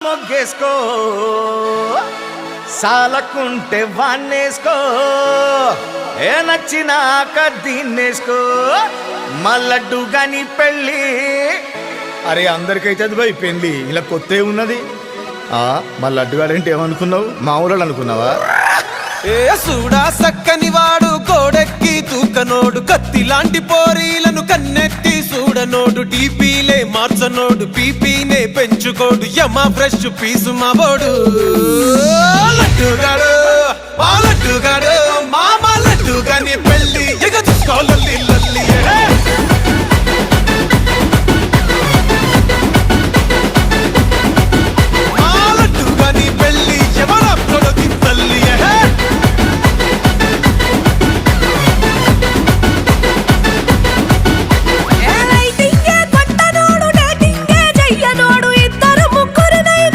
మొగ్గేసుకో సాలకుంటే వాన్నేసుకో ఏ నచ్చినాక దీన్నేసుకో మల్లడ్డు గని పెళ్ళి. అరే అందరికైతే అది భయ్ పెళ్ళి, ఇలా కొత్త ఉన్నది. మళ్ళీ అడ్డుగాడంటే ఏమనుకున్నావు, మా ఊళ్ళో అనుకున్నావా? ఏ సూడా సక్కని వాడు కోడెక్కి తూకనోడు, కత్తి లాంటి పోరీలను కన్నెత్తి చూడనోడు, డీపీలే మార్చనోడు పీపీనే పెంచుకోడు, యమ ఫ్రెష్ పీసు మా బోడు. లడ్డుగాడు మా లడ్డుగాడు మామ లడ్డుగాని పెళ్ళి ఎగ చూసుకోవాలి.